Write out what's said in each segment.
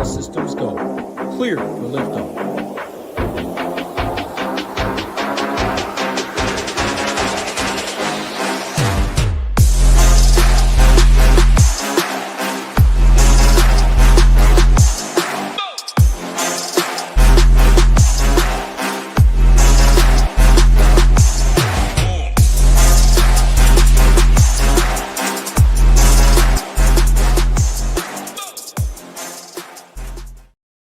All systems go. Clear for liftoff.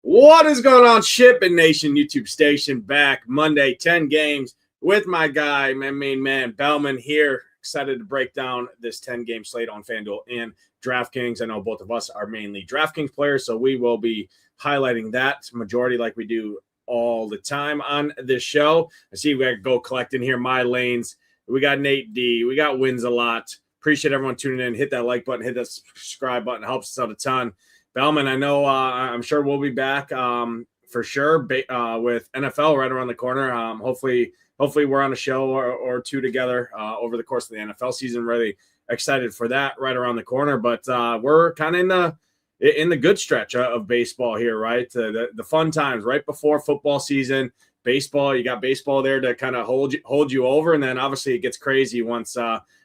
What is going on, Shipping Nation YouTube station? Back Monday, 10 games with my guy, my main man, Belman here. Excited to break down this 10-game slate on FanDuel and DraftKings. I know both of us are mainly DraftKings players, so we will be highlighting that majority like we do all the time on this show. I see we got to go collecting here, my lanes. We got Nate D. We got Wins a Lot. Appreciate everyone tuning in. Hit that like button, hit that subscribe button. It helps us out a ton. Belman, I know I'm sure we'll be back for sure with NFL right around the corner. Hopefully we're on a show or two together over the course of the NFL season. Really excited for that right around the corner. But we're kind of in the good stretch of baseball here, right? The fun times right before football season. Baseball, you got baseball there to kind of hold you over, and then obviously it gets crazy once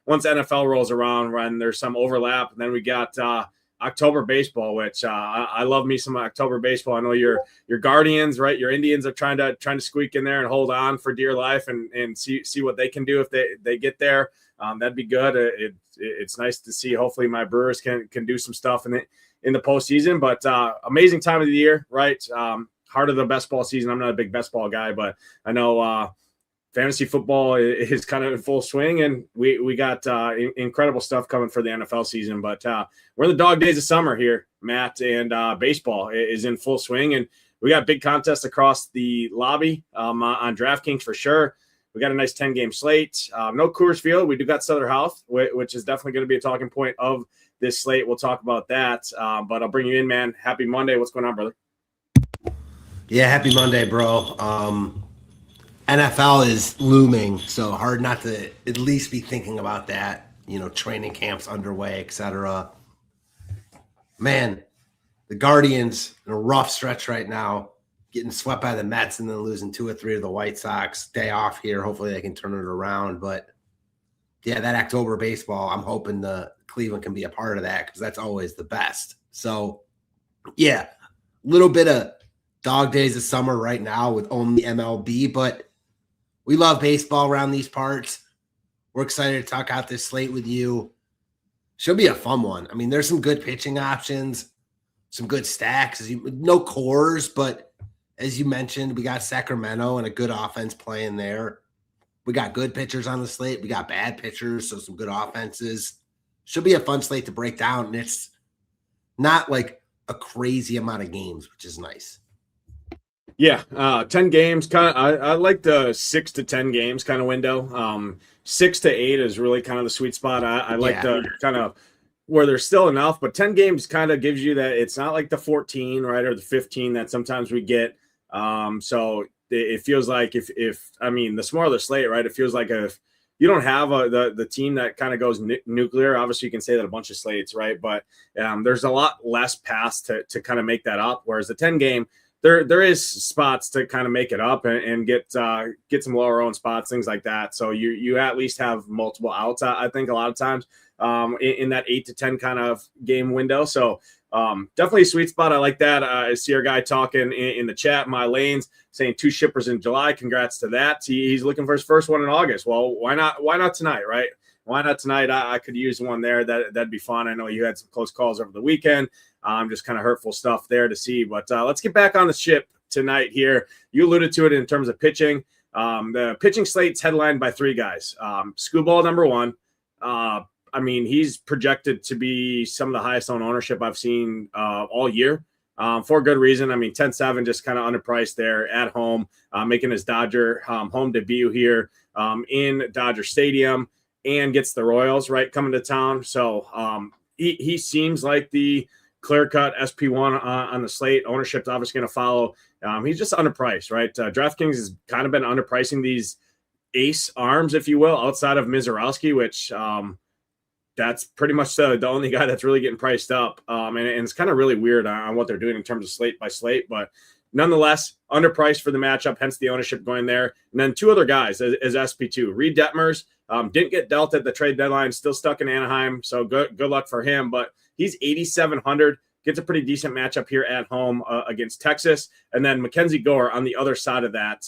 NFL rolls around when there's some overlap, and then we got October baseball, which I love me some October baseball. I know your Guardians, right? Your Indians are trying to squeak in there and hold on for dear life and see what they can do if they get there. That'd be good. It's nice to see. Hopefully my Brewers can do some stuff in the postseason. But amazing time of the year, right? Heart of the best ball season. I'm not a big best ball guy, but I know fantasy football is kind of in full swing, and we got incredible stuff coming for the NFL season. But we're in the dog days of summer here, Matt, and baseball is in full swing. And we got big contests across the lobby on DraftKings for sure. We got a nice 10-game slate. No Coors Field. We do got Southern Health, which is definitely going to be a talking point of this slate. We'll talk about that. But I'll bring you in, man. Happy Monday. What's going on, brother? Yeah, happy Monday, bro. NFL is looming, so hard not to at least be thinking about that. You know, training camps underway, etc. Man, the Guardians in a rough stretch right now, getting swept by the Mets and then losing 2 or 3 of the White Sox. Day off here. Hopefully they can turn it around. But, yeah, that October baseball, I'm hoping the Cleveland can be a part of that because that's always the best. So, yeah, a little bit of dog days of summer right now with only MLB, but we love baseball around these parts. We're excited to talk out this slate with you. Should be a fun one. I mean, there's some good pitching options, some good stacks. No cores, but as you mentioned, we got Sacramento and a good offense playing there. We got good pitchers on the slate. We got bad pitchers, so some good offenses. Should be a fun slate to break down, and it's not like a crazy amount of games, which is nice. Yeah, 10 games. I like the 6 to 10 games kind of window. 6 to 8 is really kind of the sweet spot. I like the kind of where there's still enough, but 10 games kind of gives you that it's not like the 14, right, or the 15 that sometimes we get. So it feels like if I mean the smaller the slate, right, it feels like if you don't have the team that kind of goes nuclear, obviously you can say that a bunch of slates, right, but there's a lot less paths to kind of make that up, whereas the 10 game, there is spots to kind of make it up and get some lower owned spots, things like that. So you at least have multiple outs, I think, a lot of times in that 8 to 10 kind of game window. So definitely a sweet spot. I like that. I see our guy talking in the chat, my lanes, saying 2 shippers in July. Congrats to that. He's looking for his first one in August. Well, why not tonight, right? Why not tonight? I could use one there. That'd be fun. I know you had some close calls over the weekend. Just kind of hurtful stuff there to see. But let's get back on the ship tonight here. You alluded to it in terms of pitching. The pitching slate's headlined by 3 guys. Scuball, number 1. I mean, he's projected to be some of the highest owned ownership I've seen all year for good reason. I mean, 10-7 just kind of underpriced there at home, making his Dodger home debut here in Dodger Stadium, and gets the Royals right coming to town. So he seems like the clear-cut SP1 on the slate. Ownership's obviously going to follow. He's just underpriced, right? DraftKings has kind of been underpricing these ace arms, if you will, outside of Mizorowski, which that's pretty much the only guy that's really getting priced up. And it's kind of really weird on what they're doing in terms of slate by slate, but nonetheless, underpriced for the matchup, hence the ownership going there. And then two other guys as SP2. Reed Detmers didn't get dealt at the trade deadline, still stuck in Anaheim, so good luck for him. But he's 8,700, gets a pretty decent matchup here at home against Texas. And then Mackenzie Gore on the other side of that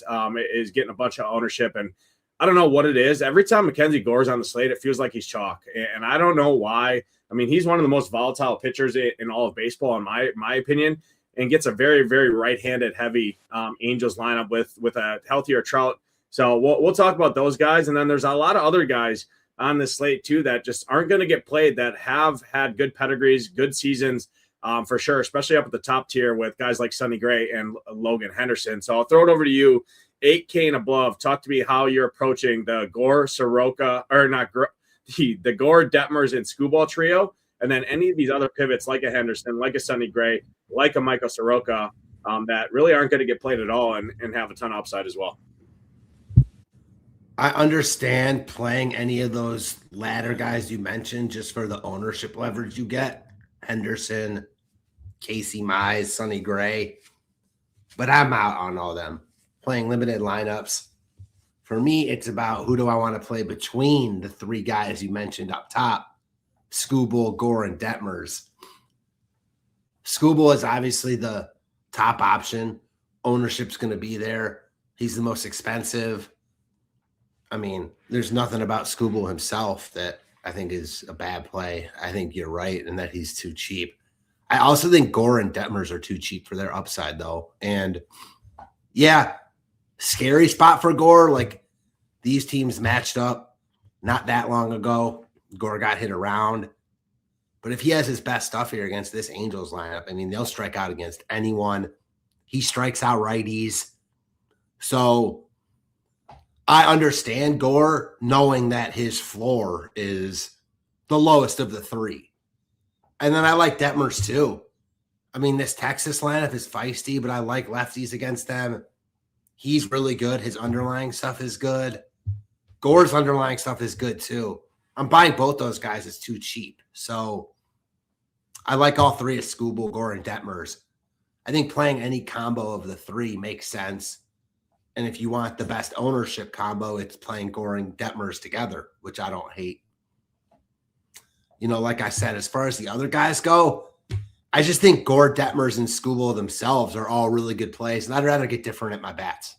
is getting a bunch of ownership. And I don't know what it is. Every time Mackenzie Gore's on the slate, it feels like he's chalk. And I don't know why. I mean, he's one of the most volatile pitchers in all of baseball, in my opinion, and gets a very, very right-handed heavy Angels lineup with a healthier Trout. So we'll talk about those guys. And then there's a lot of other guys on this slate too that just aren't going to get played, that have had good pedigrees, good seasons for sure, especially up at the top tier with guys like Sonny Gray and Logan Henderson. So I'll throw it over to you, 8K and above. Talk to me how you're approaching the Gore, Soroka, or not the Gore, Detmers, and Skubal trio. And then any of these other pivots like a Henderson, like a Sonny Gray, like a Michael Soroka that really aren't going to get played at all and have a ton of upside as well. I understand playing any of those latter guys you mentioned just for the ownership leverage you get. Henderson, Casey Mize, Sonny Gray. But I'm out on all them. Playing limited lineups. For me, it's about who do I want to play between the three guys you mentioned up top. Skubal, Gore, and Detmers. Skubal is obviously the top option. Ownership's going to be there. He's the most expensive. I mean, there's nothing about Skubal himself that I think is a bad play. I think you're right in that he's too cheap. I also think Gore and Detmers are too cheap for their upside, though. And, yeah, scary spot for Gore. Like, these teams matched up not that long ago. Gore got hit around. But if he has his best stuff here against this Angels lineup, I mean, they'll strike out against anyone. He strikes out righties. So I understand Gore knowing that his floor is the lowest of the three. And then I like Detmers too. I mean, this Texas lineup is feisty, but I like lefties against them. He's really good. His underlying stuff is good. Gore's underlying stuff is good too. I'm buying both those guys. It's too cheap. So I like all three of Skubal, Gore, and Detmers. I think playing any combo of the three makes sense. And if you want the best ownership combo, it's playing Gore and Detmers together, which I don't hate. You know, like I said, as far as the other guys go, I just think Gore, Detmers, and Skubal themselves are all really good plays, and I'd rather get different at my bats.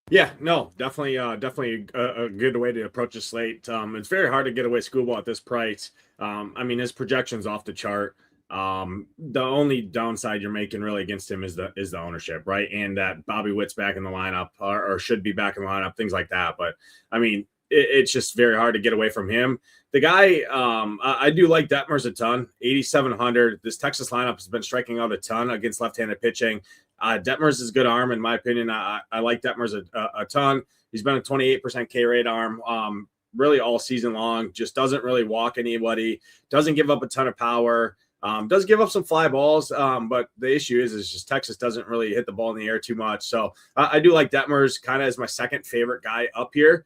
Yeah, no, definitely a good way to approach a slate. It's very hard to get away Skubal at this price. I mean, his projection's off the chart. The only downside you're making really against him is the ownership, right? And that Bobby Witt's back in the lineup or should be back in the lineup, things like that. But I mean, it's just very hard to get away from him. The guy, I do like Detmers a ton, 8,700. This Texas lineup has been striking out a ton against left-handed pitching. Detmers is good arm, in my opinion. I like Detmers a ton. He's been a 28% K rate arm really all season long. Just doesn't really walk anybody. Doesn't give up a ton of power. Does give up some fly balls, but the issue is just Texas doesn't really hit the ball in the air too much. So I do like Detmers kind of as my second favorite guy up here.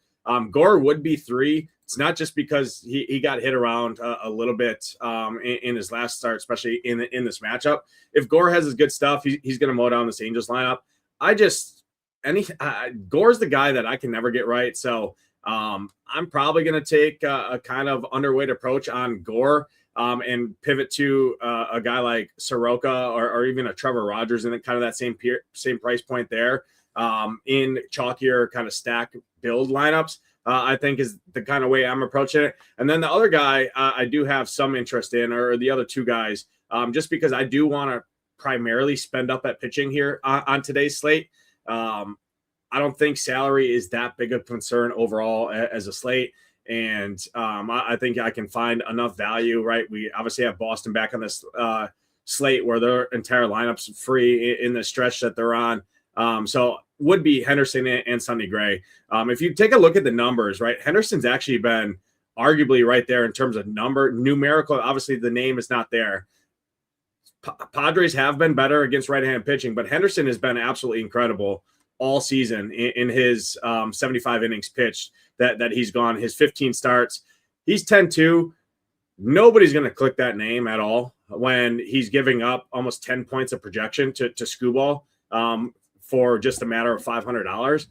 Gore would be 3. It's not just because he got hit around a little bit in his last start, especially in this matchup. If Gore has his good stuff, he's going to mow down this Angels lineup. Gore's the guy that I can never get right. So I'm probably going to take a kind of underweight approach on Gore and pivot to a guy like Soroka or even a Trevor Rogers in kind of that same price point there in chalkier kind of stack build lineups. I think is the kind of way I'm approaching it. And then the other guy I do have some interest in, or the other two guys, just because I do want to primarily spend up at pitching here on today's slate. I don't think salary is that big of a concern overall as a slate. And I think I can find enough value, right? We obviously have Boston back on this slate where their entire lineup's free in the stretch that they're on. So would be Henderson and Sonny Gray. If you take a look at the numbers, right, Henderson's actually been arguably right there in terms of numerical. Obviously, the name is not there. Padres have been better against right-handed pitching, but Henderson has been absolutely incredible all season in his 75 innings pitched that he's gone. His 15 starts, He's 10-2. Nobody's going to click that name at all when he's giving up almost 10 points of projection to Skubal for just a matter of $500.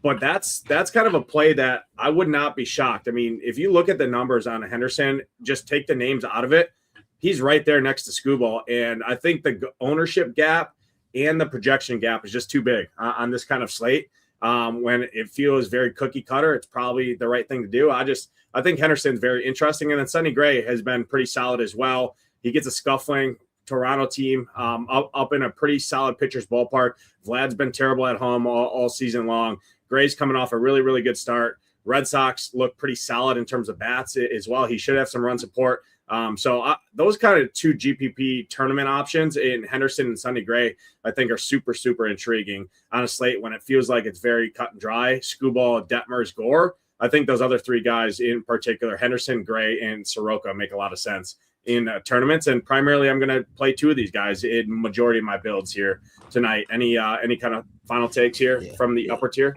But that's kind of a play that I would not be shocked. I mean, if you look at the numbers on Henderson, just take the names out of it, he's right there next to Skubal. And I think the ownership gap and the projection gap is just too big on this kind of slate. When it feels very cookie cutter, it's probably the right thing to do. I think Henderson's very interesting. And then Sonny Gray has been pretty solid as well. He gets a scuffling Toronto team up in a pretty solid pitcher's ballpark. Vlad's been terrible at home all season long. Gray's coming off a really, really good start. Red Sox look pretty solid in terms of bats as well. He should have some run support. Those kind of two GPP tournament options in Henderson and Sonny Gray, I think, are super, super intriguing on a slate when it feels like it's very cut and dry. Skubal, Detmers, Gore. I think those other three guys in particular, Henderson, Gray, and Soroka, make a lot of sense in tournaments. And primarily, I'm going to play two of these guys in majority of my builds here tonight. Any kind of final takes here from the upper tier?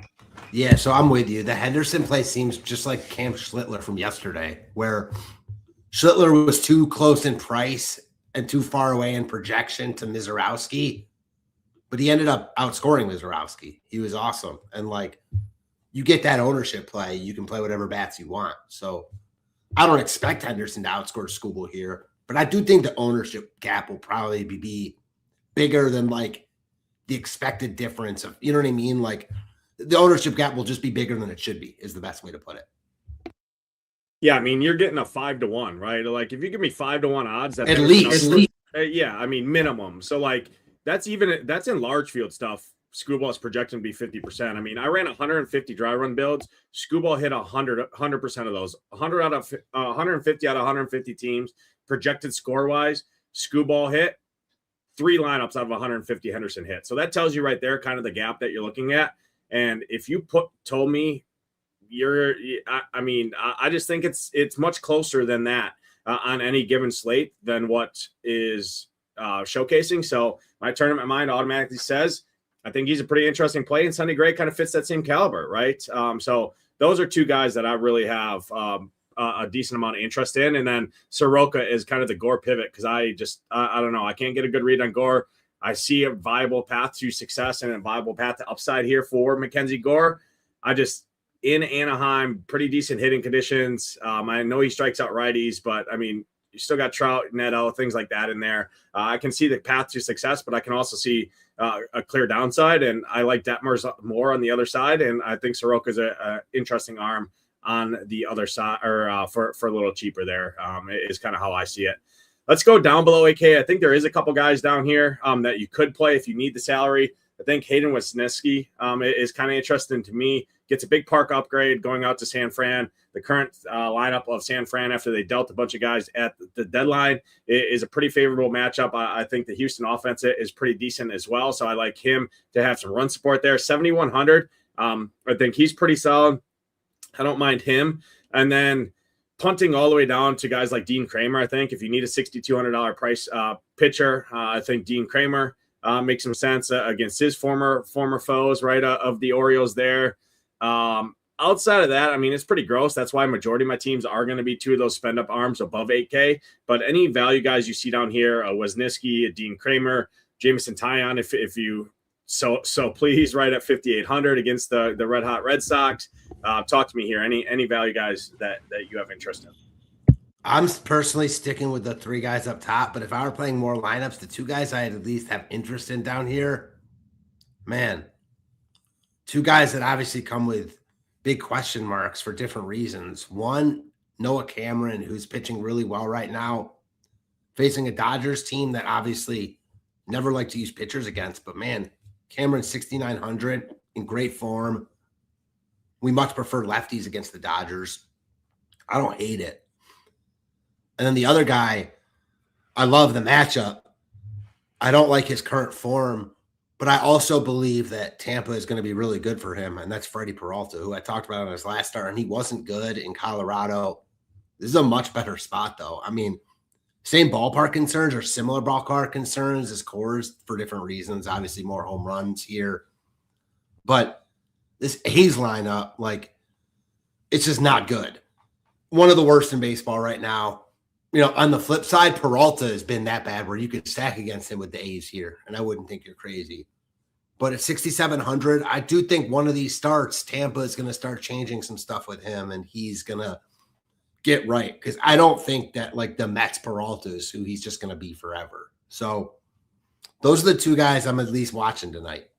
Yeah, so I'm with you. The Henderson play seems just like Cam Schlittler from yesterday, where Schlittler was too close in price and too far away in projection to Mizorowski, but he ended up outscoring Mizorowski. He was awesome. And you get that ownership play, you can play whatever bats you want. So I don't expect Henderson to outscore Skubal here, but I do think the ownership gap will probably be bigger than the expected difference of, you know what I mean? The ownership gap will just be bigger than it should be, is the best way to put it. Yeah, I mean, you're getting a 5-1, right? If you give me 5-1 odds, at least. Yeah, I mean, minimum. So that's in large field stuff. Skubal is projected to be 50%. I mean, I ran 150 dry run builds. Skubal hit 100% of those. 150 out of 150 teams projected score wise. Skubal hit 3 lineups out of 150. Henderson hit. So that tells you right there kind of the gap that you're looking at. And if you told me I just think it's much closer than that on any given slate than what is showcasing. So my tournament mind automatically says I think he's a pretty interesting play, and Sonny Gray kind of fits that same caliber, right? So those are two guys that I really have a decent amount of interest in. And then Soroka is kind of the Gore pivot because I don't know. I can't get a good read on Gore. I see a viable path to success and a viable path to upside here for Mackenzie Gore. In Anaheim, pretty decent hitting conditions. I know he strikes out righties, but I mean, you still got Trout, Neto, things like that in there. I can see the path to success, but I can also see a clear downside. And I like Detmers more on the other side. And I think Soroka's a interesting arm on the other side, or for a little cheaper there, is kind of how I see it. Let's go down below AK. I think there is a couple guys down here that you could play if you need the salary. I think Hayden Wesneski is kind of interesting to me. Gets a big park upgrade going out to San Fran. The current lineup of San Fran after they dealt a bunch of guys at the deadline is a pretty favorable matchup. I think the Houston offense is pretty decent as well. So I like him to have some run support there. 7,100. I think he's pretty solid. I don't mind him. And then punting all the way down to guys like Dean Kramer. I think if you need a $6,200 price pitcher, I think Dean Kramer makes some sense against his former foes, right, of the Orioles there. Outside of that, I mean, it's pretty gross. That's why majority of my teams are going to be two of those spend up arms above 8K. But any value guys you see down here, Wesneski, Dean Kramer, Jameson Taillon, if you so please, right at 5,800 against the red hot Red Sox. Talk to me here. Any value guys that you have interest in? I'm personally sticking with the 3 guys up top, but if I were playing more lineups, the 2 guys I'd at least have interest in down here, man, 2 guys that obviously come with big question marks for different reasons. One, Noah Cameron, who's pitching really well right now, facing a Dodgers team that obviously never like to use pitchers against, but man, Cameron 6,900 in great form. We much prefer lefties against the Dodgers. I don't hate it. And then the other guy, I love the matchup. I don't like his current form, but I also believe that Tampa is going to be really good for him, and that's Freddie Peralta, who I talked about on his last start, and he wasn't good in Colorado. This is a much better spot, though. I mean, same ballpark concerns or similar ballpark concerns as Coors for different reasons. Obviously, more home runs here. But this A's lineup, it's just not good. one of the worst in baseball right now. On the flip side, Peralta has been that bad where you could stack against him with the A's here, and I wouldn't think you're crazy. But at 6,700, I do think one of these starts, Tampa is going to start changing some stuff with him, and he's going to get right. Because I don't think that like the Mets Peralta is who he's just going to be forever. So those are the two guys I'm at least watching tonight.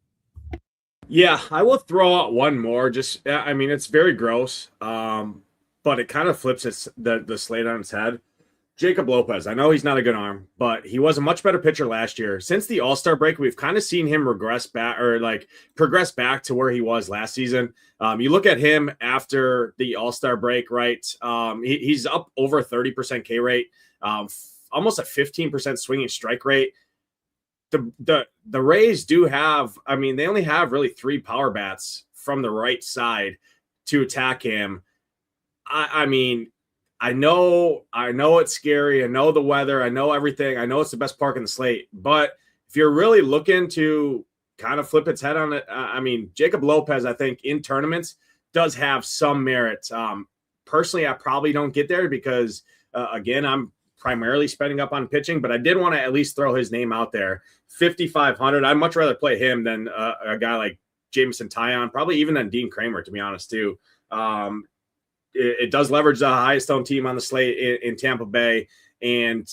Yeah, I will throw out one more. It's very gross, but it kind of flips the slate on its head. Jacob Lopez. I know he's not a good arm, but he was a much better pitcher last year. Since the All-Star break, we've kind of seen him progress back to where he was last season. You look at him after the All-Star break, right? He's up over 30% K rate, almost a 15% swinging strike rate. The Rays do have, they only have really 3 power bats from the right side to attack him. I know it's scary. I know the weather. I know everything. I know it's the best park in the slate. But if you're really looking to kind of flip its head on it, Jacob Lopez, I think in tournaments does have some merit. Personally, I probably don't get there because, again, I'm primarily spending up on pitching. But I did want to at least throw his name out there. 5,500. I'd much rather play him than a guy like Jameson Taillon, probably even than Dean Kramer, to be honest, too. It does leverage the highest owned team on the slate in Tampa Bay. And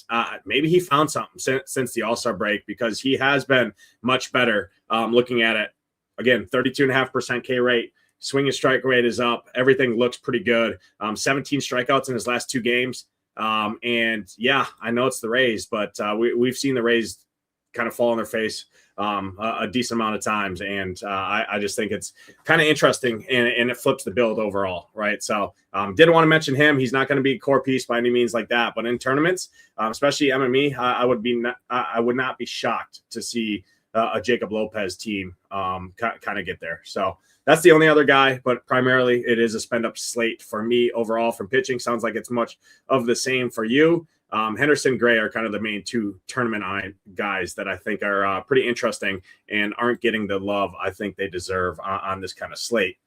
maybe he found something since the All-Star break because he has been much better looking at it. Again, 32.5% K rate. Swing and strike rate is up. Everything looks pretty good. 17 strikeouts in his last 2 games. And, yeah, I know it's the Rays, but we've seen the Rays kind of fall on their face a decent amount of times. And I just think it's kind of interesting and it flips the build overall. Right. So didn't want to mention him. He's not going to be a core piece by any means like that, but in tournaments, especially MME, I would not be shocked to see a Jacob Lopez team kind of get there. So that's the only other guy, but primarily it is a spend up slate for me overall from pitching. Sounds like it's much of the same for you. Henderson, Gray are kind of the main 2 tournament guys that I think are pretty interesting and aren't getting the love I think they deserve on this kind of slate.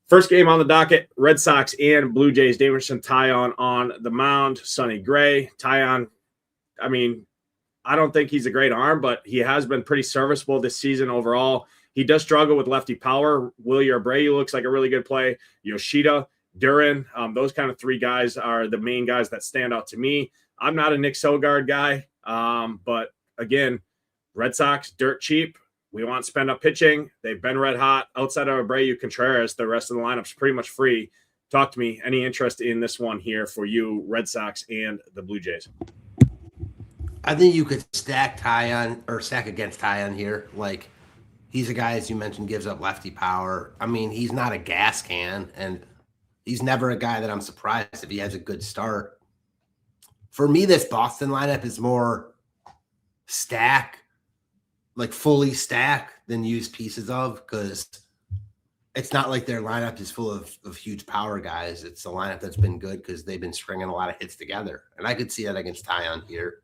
First game on the docket, Red Sox and Blue Jays. Jameson Taillon on the mound, Sonny Gray. Taillon, I don't think he's a great arm, but he has been pretty serviceable this season overall. He does struggle with lefty power. Wilyer Abreu looks like a really good play. Yoshida, Duran, those kind of 3 guys are the main guys that stand out to me. I'm not a Nick Sogard guy, but again, Red Sox, dirt cheap. We want spend up pitching. They've been red hot. Outside of Abreu Contreras, the rest of the lineup's pretty much free. Talk to me. Any interest in this one here for you, Red Sox and the Blue Jays? I think you could stack against Taillon here. Like, he's a guy, as you mentioned, gives up lefty power. He's not a gas can, and he's never a guy that I'm surprised if he has a good start. For me, this Boston lineup is more stack, like fully stack, than use pieces of, because it's not like their lineup is full of huge power guys. It's a lineup that's been good because they've been stringing a lot of hits together. And I could see that against Taillon here.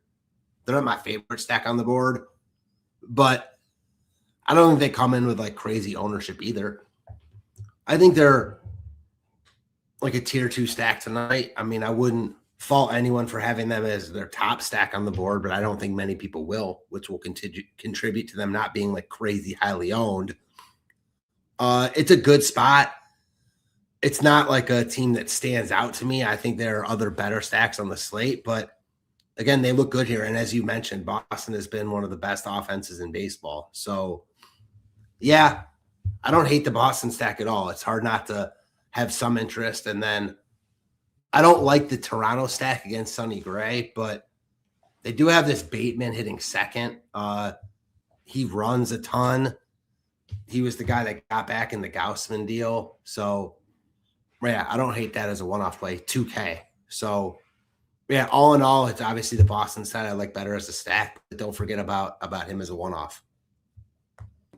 They're not my favorite stack on the board, but I don't think they come in with like crazy ownership either. I think they're like a tier 2 stack tonight. I wouldn't fault anyone for having them as their top stack on the board, but I don't think many people will, which will contribute to them not being like crazy highly owned. It's a good spot. It's not like a team that stands out to me. I think there are other better stacks on the slate, but again, they look good here. And as you mentioned, Boston has been one of the best offenses in baseball. So yeah, I don't hate the Boston stack at all. It's hard not to have some interest. And then I don't like the Toronto stack against Sonny Gray, but they do have this Bateman hitting second. He runs a ton. He was the guy that got back in the Gaussman deal. So yeah, I don't hate that as a one-off play. 2K. So yeah, all in all, it's obviously the Boston side I like better as a stack, but don't forget about him as a one-off.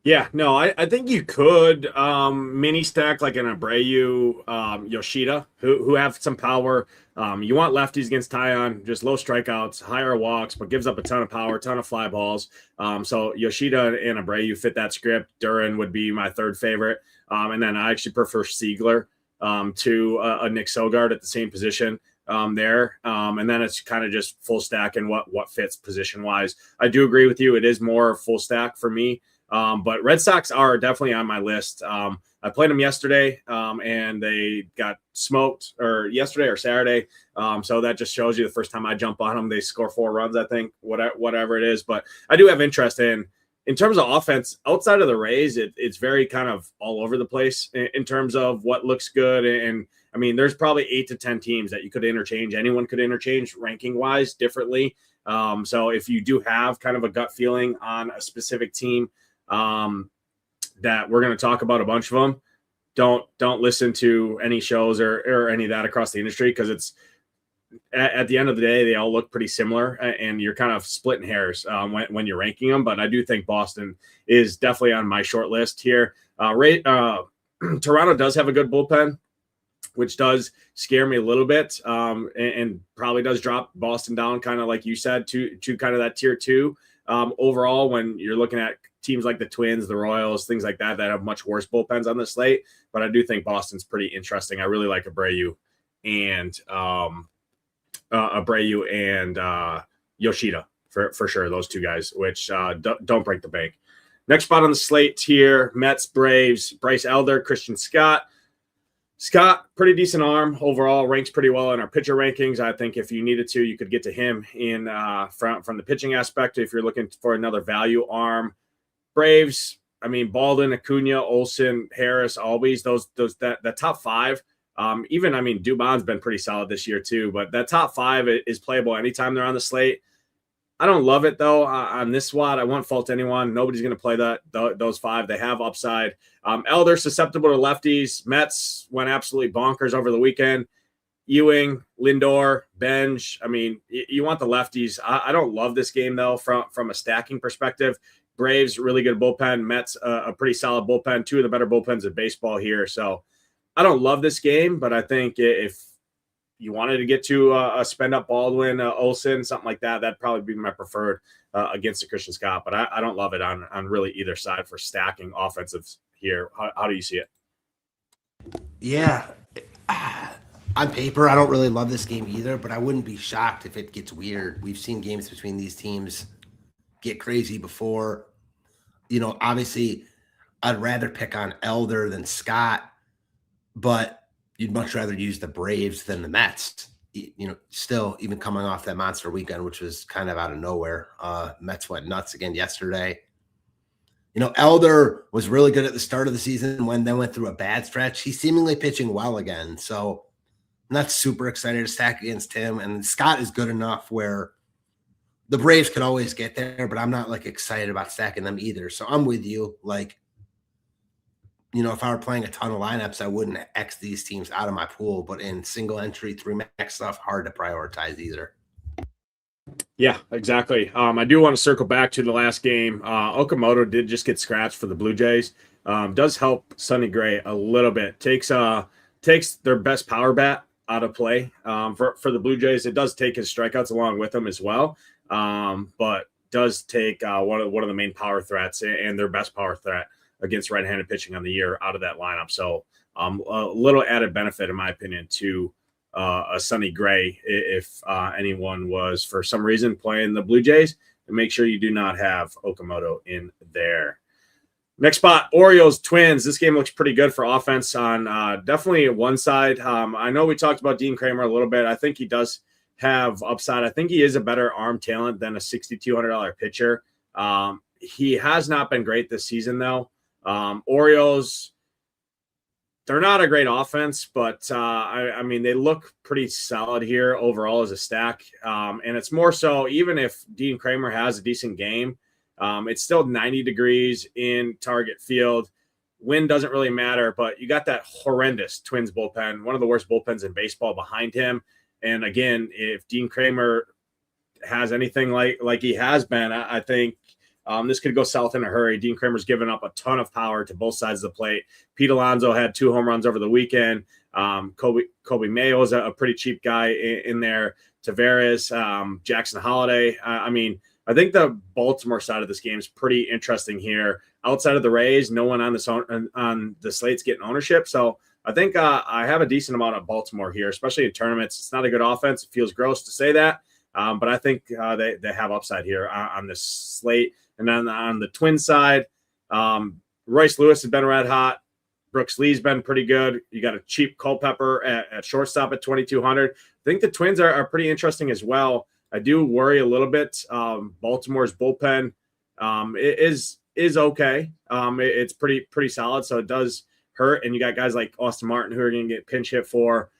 Yeah, no, I think you could mini stack like an Abreu, Yoshida, who have some power. You want lefties against Taillon, just low strikeouts, higher walks, but gives up a ton of power, ton of fly balls. So Yoshida and Abreu fit that script. Duran would be my 3rd favorite. And then I actually prefer Siegler to a Nick Sogard at the same position there. And then it's kind of just full stack and what fits position wise. I do agree with you. It is more full stack for me. But Red Sox are definitely on my list. I played them yesterday and they got smoked or yesterday or Saturday. So that just shows you the first time I jump on them, they score 4 runs, I think, whatever it is. But I do have interest in terms of offense outside of the Rays. It's very kind of all over the place in terms of what looks good. And I mean, there's probably 8 to 10 teams that you could interchange. Anyone could interchange ranking wise differently. So if you do have kind of a gut feeling on a specific team, that we're going to talk about a bunch of them, don't listen to any shows or any of that across the industry, because it's at the end of the day, they all look pretty similar and you're kind of splitting hairs when you're ranking them. But I do think Boston is definitely on my short list here. Toronto does have a good bullpen, which does scare me a little bit, and probably does drop Boston down, kind of like you said, to kind of that tier 2 overall, when you're looking at teams like the Twins, the Royals, things like that have much worse bullpens on the slate. But I do think Boston's pretty interesting. I really like Abreu and Yoshida for sure. Those 2 guys, which don't break the bank. Next spot on the slate here, Mets, Braves, Bryce Elder, Christian Scott. Scott, pretty decent arm overall, ranks pretty well in our pitcher rankings. I think if you needed to, you could get to him in from the pitching aspect if you're looking for another value arm. Braves, I mean, Baldwin, Acuna, Olsen, Harris, Albies, that top 5. Even, I mean, Dubon's been pretty solid this year too, but that top 5 is playable anytime they're on the slate. I don't love it though on this squad. I won't fault anyone. Nobody's going to play those 5. They have upside. Elder susceptible to lefties. Mets went absolutely bonkers over the weekend. Ewing, Lindor, Benj. I mean, you want the lefties. I don't love this game though from a stacking perspective. Braves, really good bullpen. Mets, a pretty solid bullpen. 2 of the better bullpens in baseball here. So I don't love this game, but I think if you wanted to get to a spend up Baldwin, Olsen, something like that, that'd probably be my preferred against the Christian Scott. But I don't love it on really either side for stacking offensives here. How do you see it? Yeah. On paper, I don't really love this game either, but I wouldn't be shocked if it gets weird. We've seen games between these teams get crazy before. You know, obviously, I'd rather pick on Elder than Scott, but you'd much rather use the Braves than the Mets. You know, still, even coming off that monster weekend, which was kind of out of nowhere. Mets went nuts again yesterday. You know, Elder was really good at the start of the season, then went through a bad stretch. He's seemingly pitching well again, so I'm not super excited to stack against him. And Scott is good enough where the Braves could always get there, but I'm not like excited about stacking them either. So I'm with you. Like, you know, if I were playing a ton of lineups, I wouldn't X these teams out of my pool, but in single entry 3-max stuff, hard to prioritize either. Yeah, exactly. I do want to circle back to the last game. Okamoto did just get scratched for the Blue Jays. Does help Sonny Gray a little bit. Takes their best power bat out of play for the Blue Jays. It does take his strikeouts along with him as well, but does take one of the main power threats and their best power threat against right-handed pitching on the year out of that lineup. So a little added benefit, in my opinion, to a Sonny Gray if anyone was for some reason playing the Blue Jays, and make sure you do not have Okamoto in there. Next spot, Orioles, Twins. This game looks pretty good for offense on definitely one side. I know we talked about Dean Kramer a little bit. I think he does have upside. I think he is a better arm talent than a $6,200 pitcher. He has not been great this season, though. Orioles, they're not a great offense, but I mean, they look pretty solid here overall as a stack. And it's more so, even if Dean Kramer has a decent game, it's still 90 degrees in Target Field. Wind doesn't really matter, but you got that horrendous Twins bullpen, one of the worst bullpens in baseball behind him. And again, if Dean Kramer has anything like he has been, I think this could go south in a hurry. Dean Kramer's given up a ton of power to both sides of the plate. Pete Alonso had 2 home runs over the weekend. Kobe Mayo is a pretty cheap guy in there. Tavares, Jackson Holiday. I mean, I think the Baltimore side of this game is pretty interesting here. Outside of the Rays, no one on the slate's getting ownership. So I think I have a decent amount of Baltimore here, especially in tournaments. It's not a good offense. It feels gross to say that, but I think they have upside here on this slate. And then on the Twin side, Royce Lewis has been red hot. Brooks Lee's been pretty good. You got a cheap Culpepper at shortstop at 2,200. I think the Twins are pretty interesting as well. I do worry a little bit. Baltimore's bullpen is okay. It's pretty solid, so it does hurt. And you got guys like Austin Martin who are going to get pinch hit for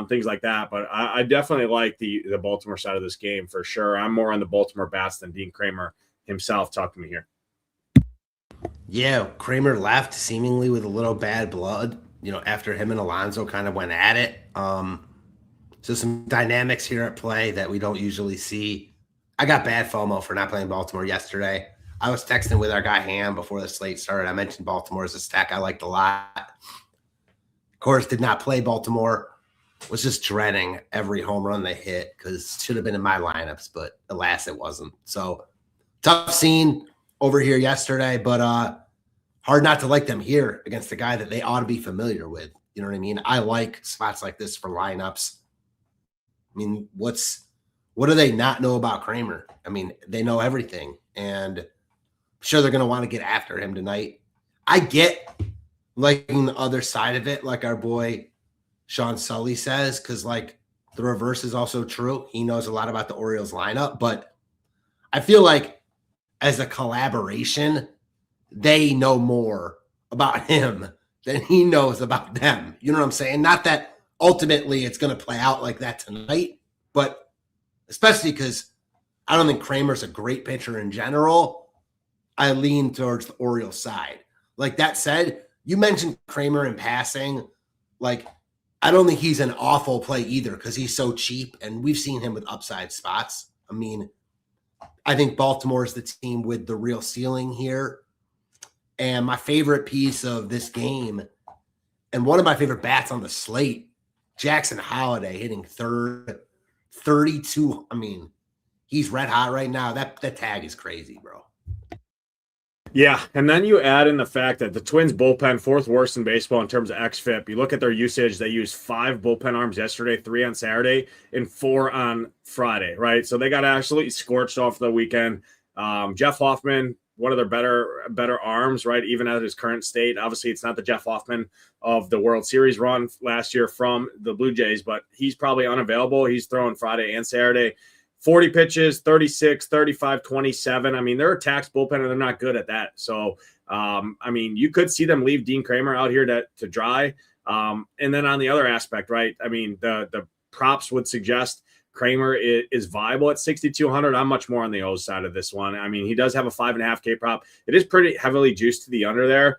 things like that. But I definitely like the Baltimore side of this game for sure. I'm more on the Baltimore bats than Dean Kramer himself. Talk to me here. Yeah, Kramer left seemingly with a little bad blood, after him and Alonso kind of went at it. So some dynamics here at play that we don't usually see. I got bad FOMO for not playing Baltimore yesterday. I was texting with our guy Ham before the slate started. I mentioned Baltimore as a stack I liked a lot. Of course, did not play Baltimore. Was just dreading every home run they hit because it should have been in my lineups, but alas, it wasn't. So tough scene over here yesterday, but hard not to like them here against a guy that they ought to be familiar with. You know what I mean? I like spots like this for lineups. I mean, what do they not know about Kramer? I mean, they know everything, and I'm sure they're going to want to get after him tonight. I get liking the other side of it, like our boy Sean Sully says, because like the reverse is also true. He knows a lot about the Orioles lineup, but I feel like as a collaboration, they know more about him than he knows about them. You know what I'm saying? Not that ultimately it's going to play out like that tonight, but especially because I don't think Kramer's a great pitcher in general. I lean towards the Orioles side. Like that said, you mentioned Kramer in passing. Like, I don't think he's an awful play either because he's so cheap, and we've seen him with upside spots. I mean, I think Baltimore is the team with the real ceiling here. And my favorite piece of this game, and one of my favorite bats on the slate, Jackson Holiday hitting third, 32. I mean, he's red hot right now. That tag is crazy, bro. Yeah, and then you add in the fact that the Twins bullpen, fourth worst in baseball in terms of xFIP. You look at their usage, they used 5 bullpen arms yesterday, 3 on Saturday, and 4 on Friday, right? So they got absolutely scorched off the weekend. Jeff Hoffman, one of their better arms, right? Even at his current state. Obviously, it's not the Jeff Hoffman of the World Series run last year from the Blue Jays, but he's probably unavailable. He's throwing Friday and Saturday. 40 pitches, 36, 35, 27. I mean, they're a taxed bullpen, and they're not good at that. So, I mean, you could see them leave Dean Kramer out here to dry. And then on the other aspect, right, I mean, the props would suggest Kramer is viable at 6,200. I'm much more on the O's side of this one. I mean, he does have a 5.5K prop. It is pretty heavily juiced to the under there.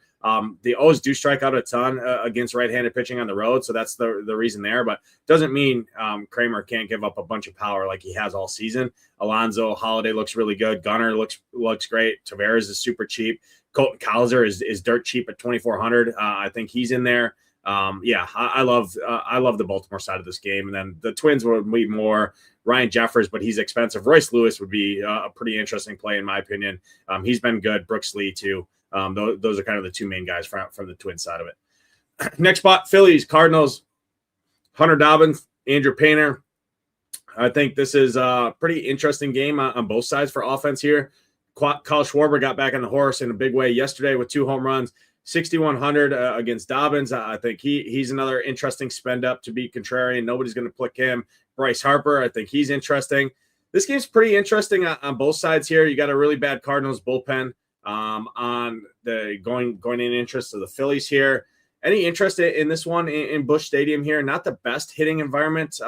The O's do strike out a ton against right-handed pitching on the road, so that's the reason there. But doesn't mean Kramer can't give up a bunch of power like he has all season. Alonso, Holiday looks really good. Gunnar looks great. Tavares is super cheap. Colton Cowser is dirt cheap at 2,400. I think he's in there. I love the Baltimore side of this game, and then the Twins would be more Ryan Jeffers, but he's expensive. Royce Lewis would be a pretty interesting play in my opinion. He's been good. Brooks Lee too. Those are kind of the two main guys from the Twins side of it. Next spot, Phillies, Cardinals, Hunter Dobbins, Andrew Painter. I think this is a pretty interesting game on both sides for offense here. Kyle Schwarber got back on the horse in a big way yesterday with 2 home runs, 6,100 against Dobbins. I think he's another interesting spend up to be contrarian. Nobody's going to pick him. Bryce Harper, I think he's interesting. This game's pretty interesting on both sides here. You got a really bad Cardinals bullpen. On the going in interest of the Phillies here. Any interest in this one in Busch Stadium here? Not the best hitting environment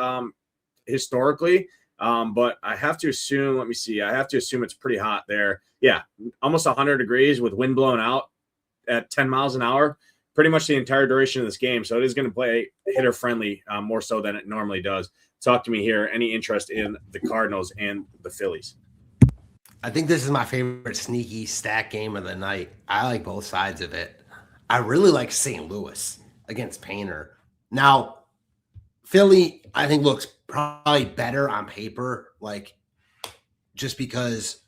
historically, but I have to assume, let me see, I have to assume it's pretty hot there. Yeah, almost 100 degrees with wind blowing out at 10 miles an hour pretty much the entire duration of this game. So it is going to play hitter friendly more so than it normally does. Talk to me here. Any interest in the Cardinals and the Phillies? I think this is my favorite sneaky stack game of the night. I like both sides of it. I really like St. Louis against Painter. Now, Philly, I think, looks probably better on paper, like just because,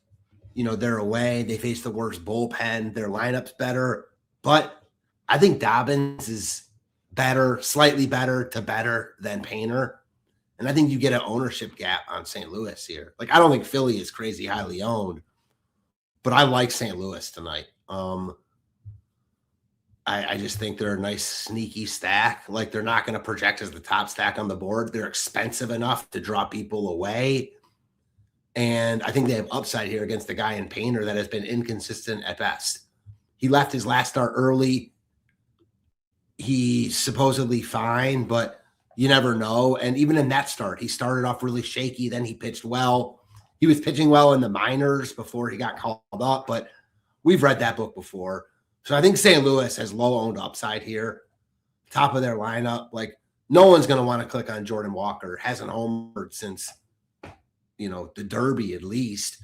they're away. They face the worst bullpen. Their lineup's better. But I think Dobbins is better, slightly better to better than Painter. And I think you get an ownership gap on St. Louis here. Like, I don't think Philly is crazy highly owned, but I like St. Louis tonight. I just think they're a nice sneaky stack. Like, they're not going to project as the top stack on the board. They're expensive enough to draw people away. And I think they have upside here against the guy in Painter that has been inconsistent at best. He left his last start early. He's supposedly fine, but you never know. And even in that start, he started off really shaky. Then he pitched well. He was pitching well in the minors before he got called up, but we've read that book before. So I think St. Louis has low-owned upside here. Top of their lineup. Like, no one's going to want to click on Jordan Walker. Hasn't homered since, the Derby at least.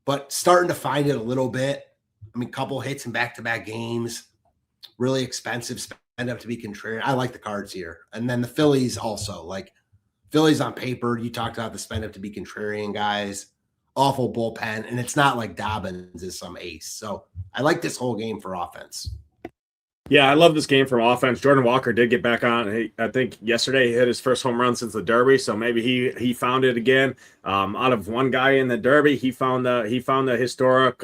But starting to find it a little bit. I mean, couple hits in back-to-back games. Really expensive. Spend up to be contrarian. I like the cards here. And then the Phillies also. Like, Phillies on paper, you talked about the spend up to be contrarian guys. Awful bullpen. And it's not like Dobbins is some ace. So I like this whole game for offense. Yeah, I love this game from offense. Jordan Walker did get back on. I think yesterday he hit his first home run since the Derby, so maybe he found it again. Out of one guy in the Derby, he found the historic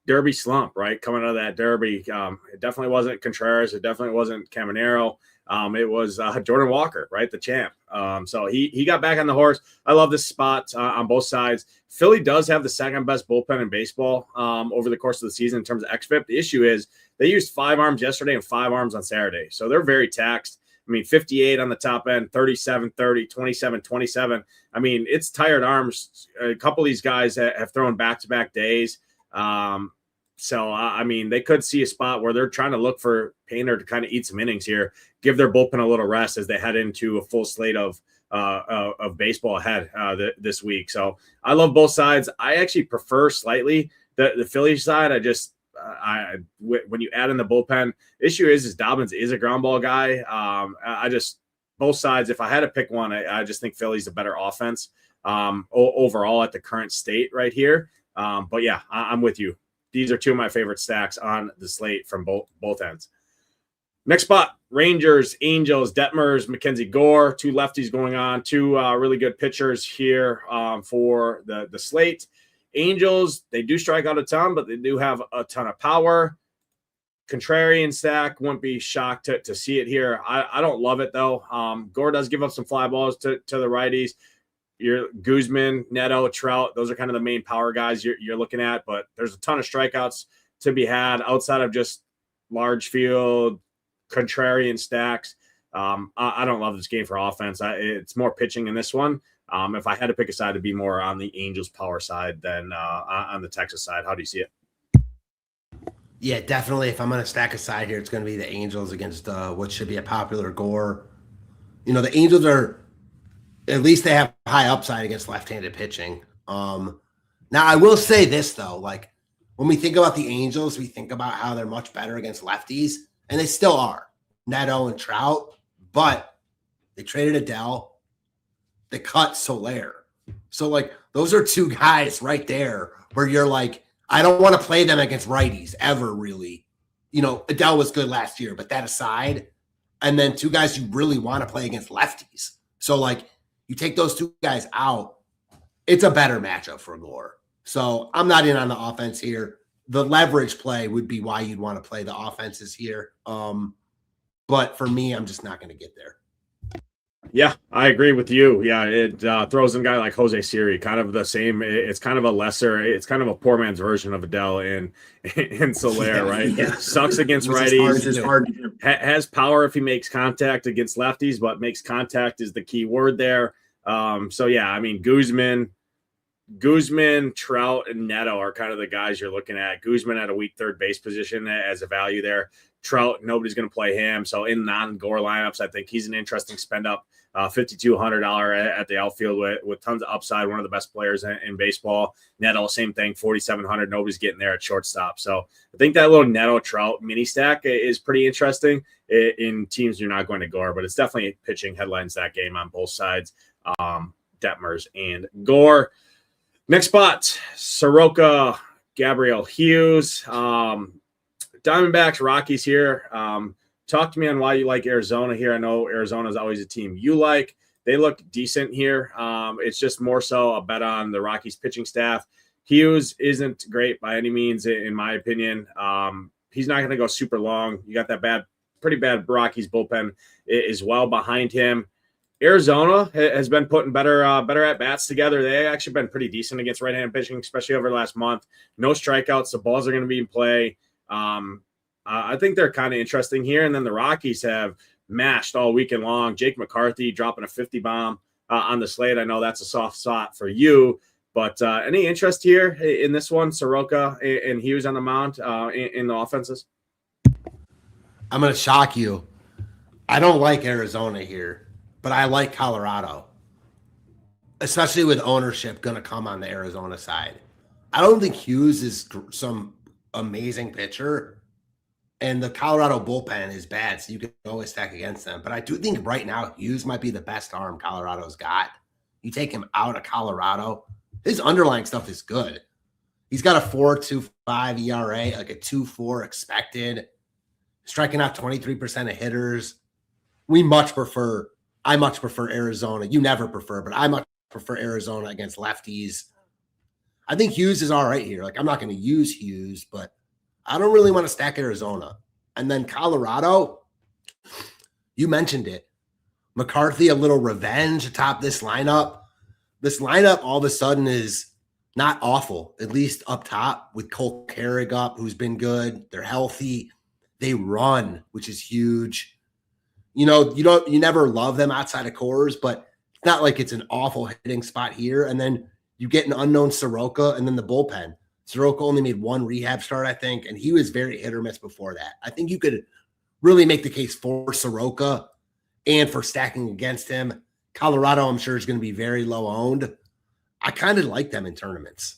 Derby slump, right? Coming out of that Derby, it definitely wasn't Contreras. It definitely wasn't Caminero. It was Jordan Walker, right? The champ. So he got back on the horse. I love this spot on both sides. Philly does have the second best bullpen in baseball over the course of the season in terms of xFIP. The issue is they used 5 arms yesterday and 5 arms on Saturday. So they're very taxed. I mean, 58 on the top end, 37, 30, 27, 27. I mean, it's tired arms. A couple of these guys have thrown back-to-back days. So, I mean, they could see a spot where they're trying to look for Painter to kind of eat some innings here, give their bullpen a little rest as they head into a full slate of baseball ahead this week. So I love both sides. I actually prefer slightly the Phillies side. When you add in the bullpen, issue is Dobbins is a ground ball guy. Both sides, if I had to pick one, I just think Philly's a better offense overall at the current state right here. But yeah, I'm with you. These are two of my favorite stacks on the slate from both ends. Next spot, Rangers, Angels, Detmers, Mackenzie Gore, 2 lefties going on, 2 really good pitchers here for the slate. Angels, they do strike out a ton, but they do have a ton of power. Contrarian stack, wouldn't be shocked to see it here. I don't love it, though. Gore does give up some fly balls to the righties. Your Guzman, Neto, Trout, those are kind of the main power guys you're looking at, but there's a ton of strikeouts to be had outside of just large field, contrarian stacks. I don't love this game for offense. It's more pitching in this one. If I had to pick a side, it'd be more on the Angels power side than on the Texas side. How do you see it? Yeah, definitely. If I'm going to stack a side here, it's going to be the Angels against what should be a popular Gore. The Angels are, at least they have high upside against left-handed pitching. Now, I will say this, though. Like, when we think about the Angels, we think about how they're much better against lefties, and they still are, Neto and Trout. But they traded Adele. They cut Soler. So, like, those are 2 guys right there where you're like, I don't want to play them against righties ever, really. Adele was good last year, but that aside, and then 2 guys you really want to play against lefties. So, like, you take those 2 guys out, it's a better matchup for Gore. So I'm not in on the offense here. The leverage play would be why you'd want to play the offenses here. But for me, I'm just not going to get there. Yeah, I agree with you. Yeah, it throws in a guy like Jose Siri, kind of the same. It's kind of a poor man's version of Adele in Soler, right? Yeah. Sucks against righties. It's hard to do. Has power if he makes contact against lefties, but makes contact is the key word there. So yeah, I mean, Guzman, Trout, and Neto are kind of the guys you're looking at. Guzman at a weak third base position as a value there. Trout, nobody's going to play him. So in non-Gore lineups, I think he's an interesting spend up. $5,200 at the outfield with tons of upside. One of the best players in baseball. Neto, same thing, $4,700. Nobody's getting there at shortstop. So I think that little Neto Trout mini stack is pretty interesting in teams you're not going to Gore, but it's definitely pitching headlines that game on both sides. Detmers and Gore. Next spot, Soroka, Gabriel Hughes. Diamondbacks, Rockies here. talk to me on why you like Arizona here. I know Arizona is always a team you like. They look decent here. It's just more so a bet on the Rockies pitching staff. Hughes isn't great by any means, in my opinion. He's not going to go super long. You got that pretty bad Rockies bullpen as well behind him. Arizona has been putting better at bats together. They actually been pretty decent against right-handed pitching, especially over the last month. No strikeouts. The balls are going to be in play. I think they're kind of interesting here. And then the Rockies have mashed all weekend long. Jake McCarthy dropping a 50 bomb on the slate. I know that's a soft spot for you, but any interest here in this one? Soroka and Hughes on the mound in the offenses? I'm going to shock you. I don't like Arizona here, but I like Colorado, especially with ownership going to come on the Arizona side. I don't think Hughes is some amazing pitcher, and the Colorado bullpen is bad, so you can always stack against them. But I do think right now Hughes might be the best arm Colorado's got. You take him out of Colorado, his underlying stuff is good. He's got a 4.25 ERA, like a 2.4 expected, striking out 23% of hitters. I much prefer Arizona. You never prefer, but I much prefer Arizona against lefties. I think Hughes is all right here. Like, I'm not going to use Hughes, but I don't really want to stack Arizona. And then Colorado, you mentioned it. McCarthy, a little revenge atop this lineup. This lineup all of a sudden is not awful, at least up top with Cole Carrig up, who's been good. They're healthy. They run, which is huge. You know, you never love them outside of Coors, but it's not like it's an awful hitting spot here. And then you get an unknown Soroka and then the bullpen. Soroka only made one rehab start, I think, and he was very hit or miss before that. I think you could really make the case for Soroka and for stacking against him. Colorado, I'm sure, is going to be very low owned. I kind of like them in tournaments.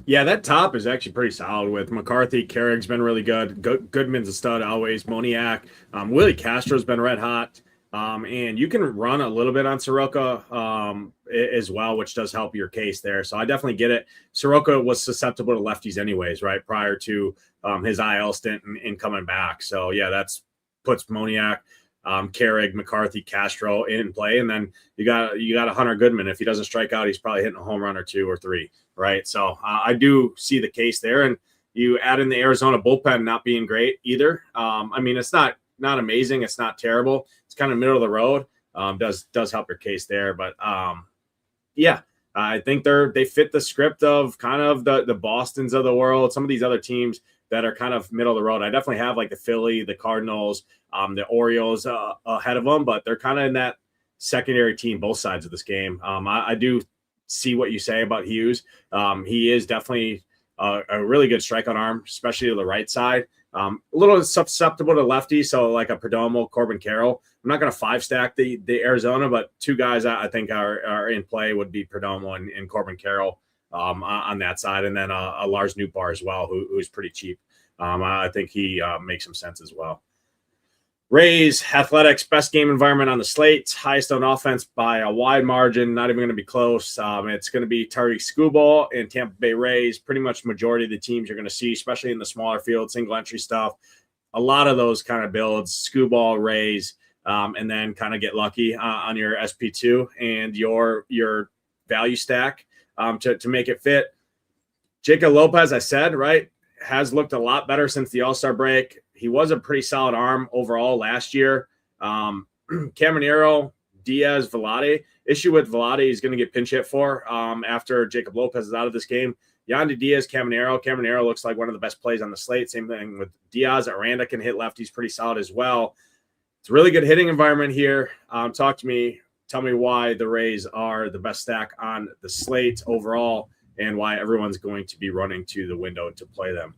Yeah, that top is actually pretty solid with McCarthy. Carrick's been really good. Goodman's a stud always. Moniak. Willie Castro's been red hot. And you can run a little bit on Soroka as well, which does help your case there. So I definitely get it. Soroka was susceptible to lefties anyways, right, prior to his IL stint and coming back. So, yeah, that's puts Moniak, Carrig, McCarthy, Castro in play. And then you got a Hunter Goodman. If he doesn't strike out, he's probably hitting a home run or two or three, right? So I do see the case there. And you add in the Arizona bullpen not being great either. I mean, it's not amazing. It's not terrible. It's kind of middle of the road. Does help your case there. But yeah, I think they fit the script of kind of the Bostons of the world. Some of these other teams that are kind of middle of the road. I definitely have like the Philly, the Cardinals, the Orioles ahead of them, but they're kind of in that secondary team, both sides of this game. I do see what you say about Hughes. He is definitely a really good strikeout arm, especially to the right side. A little susceptible to lefty, so like a Perdomo, Corbin Carroll. I'm not going to five stack the Arizona, but two guys I think are in play would be Perdomo and Corbin Carroll on that side, and then a Lars Nootbaar as well, who's pretty cheap. I think he makes some sense as well. Rays, Athletics, best game environment on the slate, highest on offense by a wide margin, not even going to be close. It's going to be Tariq Skubal and Tampa Bay Rays. Pretty much majority of the teams you're going to see, especially in the smaller field, single entry stuff. A lot of those kind of builds, Skubal, Rays, and then kind of get lucky on your SP2 and your value stack to make it fit. Jacob Lopez, I said, right, has looked a lot better since the All-Star break. He was a pretty solid arm overall last year. Caminero, Diaz, Velade. Issue with Velade is going to get pinch hit for after Jacob Lopez is out of this game. Yandy Diaz, Caminero. Caminero looks like one of the best plays on the slate. Same thing with Diaz. Aranda can hit lefties pretty solid as well. It's a really good hitting environment here. Talk to me. Tell me why the Rays are the best stack on the slate overall and why everyone's going to be running to the window to play them.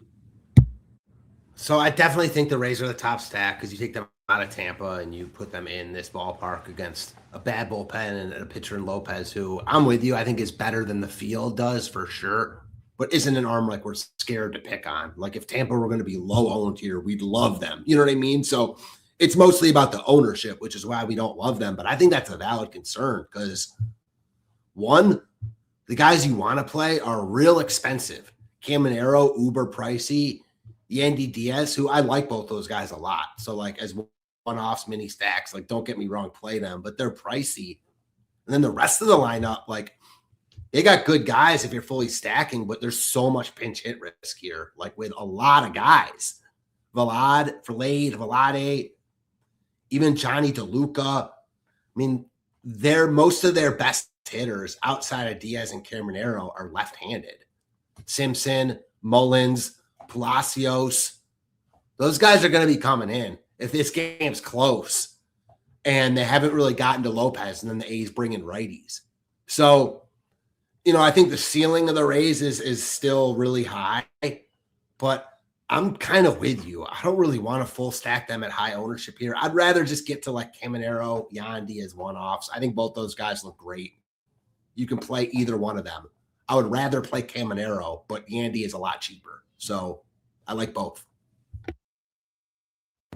So I definitely think the Rays are the top stack because you take them out of Tampa and you put them in this ballpark against a bad bullpen and a pitcher in Lopez, who I'm with you, I think is better than the field does for sure, but isn't an arm like we're scared to pick on. Like if Tampa were going to be low owned here, we'd love them. You know what I mean? So it's mostly about the ownership, which is why we don't love them. But I think that's a valid concern because one, the guys you want to play are real expensive. Caminero, uber pricey. Yandy Diaz, who I like both those guys a lot. So like as one-offs, mini stacks, like don't get me wrong, play them, but they're pricey. And then the rest of the lineup, like they got good guys if you're fully stacking, but there's so much pinch hit risk here, like with a lot of guys. Vlade, even Johnny DeLuca. I mean, most of their best hitters outside of Diaz and Caminero are left-handed. Simpson, Mullins, Palacios. Those guys are going to be coming in if this game's close and they haven't really gotten to Lopez, and then the A's bring in righties. So, I think the ceiling of the Rays is still really high, but I'm kind of with you. I don't really want to full stack them at high ownership here. I'd rather just get to like Caminero, Yandy as one-offs. I think both those guys look great. You can play either one of them. I would rather play Caminero, but Yandy is a lot cheaper. So I like both.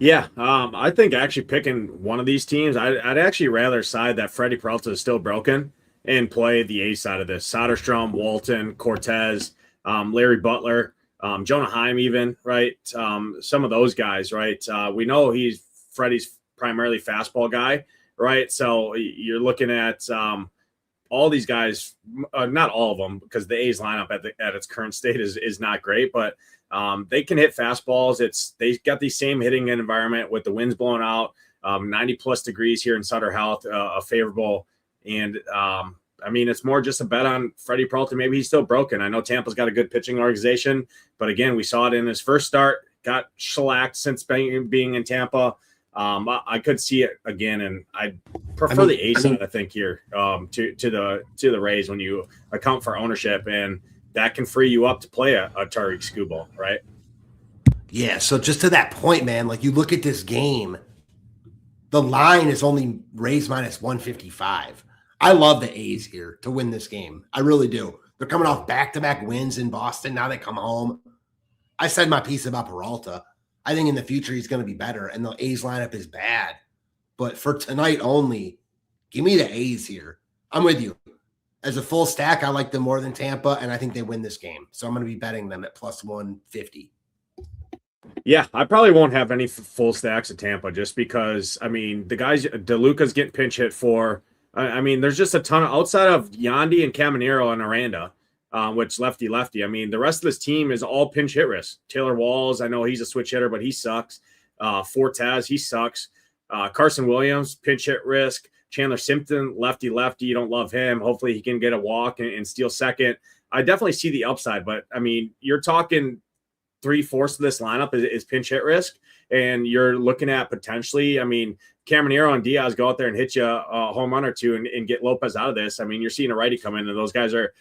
Yeah, I think actually picking one of these teams, I'd actually rather side that Freddie Peralta is still broken and play the A side of this. Soderstrom, Walton, Cortez, Larry Butler, Jonah Heim even, right? Some of those guys, right? We know Freddie's primarily fastball guy, right? So you're looking at all these guys, not all of them, because the A's lineup at its current state is not great, but they can hit fastballs. They got the same hitting environment with the winds blowing out, 90 plus degrees here in Sutter Health, a favorable. And it's more just a bet on Freddie Peralta. Maybe he's still broken. I know Tampa's got a good pitching organization, but again, we saw it in his first start, got shellacked since being in Tampa. I could see it again, and I prefer the A side, I think, here to the Rays when you account for ownership, and that can free you up to play a Tariq Skubal, right? Yeah, so just to that point, man, like you look at this game, the line is only Rays minus 155. I love the A's here to win this game. I really do. They're coming off back-to-back wins in Boston. Now they come home. I said my piece about Peralta. I think in the future he's going to be better, and the A's lineup is bad. But for tonight only, give me the A's here. I'm with you. As a full stack, I like them more than Tampa, and I think they win this game. So I'm going to be betting them at plus 150. Yeah, I probably won't have any full stacks at Tampa just because, the guys, DeLuca's getting pinch hit for. There's just a ton of, outside of Yandy and Caminero and Aranda, which lefty. The rest of this team is all pinch hit risk. Taylor Walls, I know he's a switch hitter, but he sucks. Fortaz, he sucks. Carson Williams, pinch hit risk. Chandler Simpson, lefty. You don't love him. Hopefully he can get a walk and steal second. I definitely see the upside, but you're talking 3/4 of this lineup is pinch hit risk, and you're looking at potentially, Caminero and Diaz go out there and hit you a home run or two and get Lopez out of this. You're seeing a righty come in, and those guys are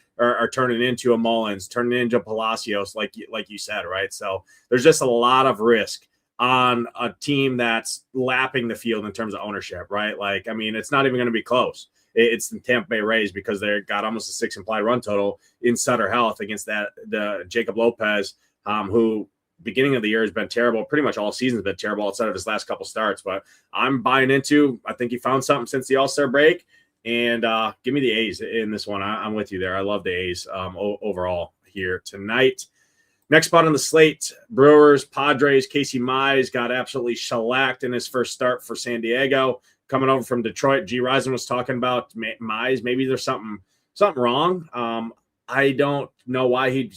turning into a Mullins, turning into Palacios, like you said, right? So there's just a lot of risk on a team that's lapping the field in terms of ownership, right? It's not even going to be close. It's the Tampa Bay Rays because they got almost a 6 implied run total in Sutter Health against the Jacob Lopez, who beginning of the year has been terrible. Pretty much all season's been terrible outside of his last couple starts. But I'm buying into. I think he found something since the All-Star break, and give me the A's in this one. I'm with you there. I love the A's overall here tonight. Next spot on the slate: Brewers, Padres. Casey Mize got absolutely shellacked in his first start for San Diego. Coming over from Detroit, G. Risen was talking about Mize. Maybe there's something wrong. I don't know why he'd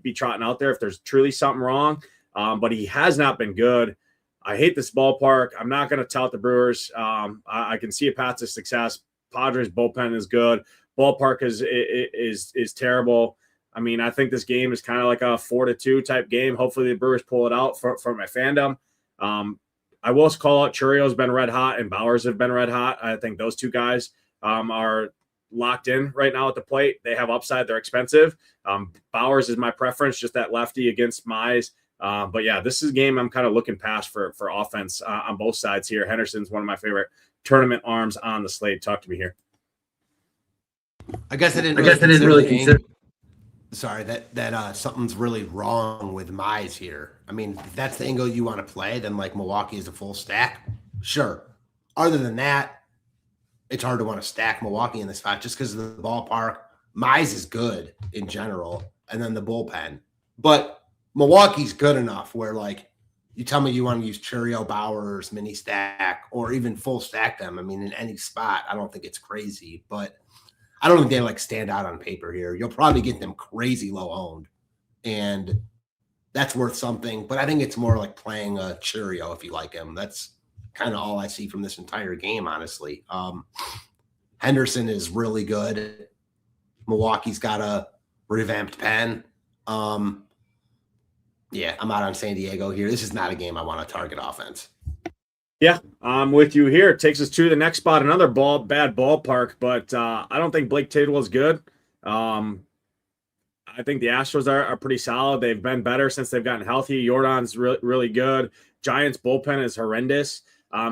be trotting out there if there's truly something wrong, but he has not been good. I hate this ballpark. I'm not going to tout the Brewers. I can see a path to success. Padres bullpen is good. Ballpark is terrible. I think this game is kind of like a 4-2 type game. Hopefully the Brewers pull it out for my fandom. I will call out Churio's been red hot and Bowers have been red hot. I think those two guys are locked in right now at the plate. They have upside. They're expensive. Bowers is my preference, just that lefty against Mize. But yeah, this is a game I'm kind of looking past for offense on both sides here. Henderson's one of my favorite tournament arms on the slate. Talk to me here. I guess I didn't really consider. Sorry, that something's really wrong with Mize here. If that's the angle you want to play, then like Milwaukee is a full stack. Sure. Other than that, it's hard to want to stack Milwaukee in this spot just because of the ballpark. Mize is good in general, and then the bullpen. But Milwaukee's good enough where, like, you tell me you want to use Churio, Bowers, mini stack, or even full stack them. I mean, in any spot, I don't think it's crazy, but I don't think they like stand out on paper here. You'll probably get them crazy low owned, and that's worth something. But I think it's more like playing a Churio if you like him. That's kind of all I see from this entire game, honestly. Henderson is really good. Milwaukee's got a revamped pen. Yeah, I'm out on San Diego here. This is not a game I want to target offense. Yeah, I'm with you here. It takes us to the next spot, another bad ballpark, but I don't think Blake Tidwell is good. I think the Astros are pretty solid. They've been better since they've gotten healthy. Jordan's really good. Giants bullpen is horrendous.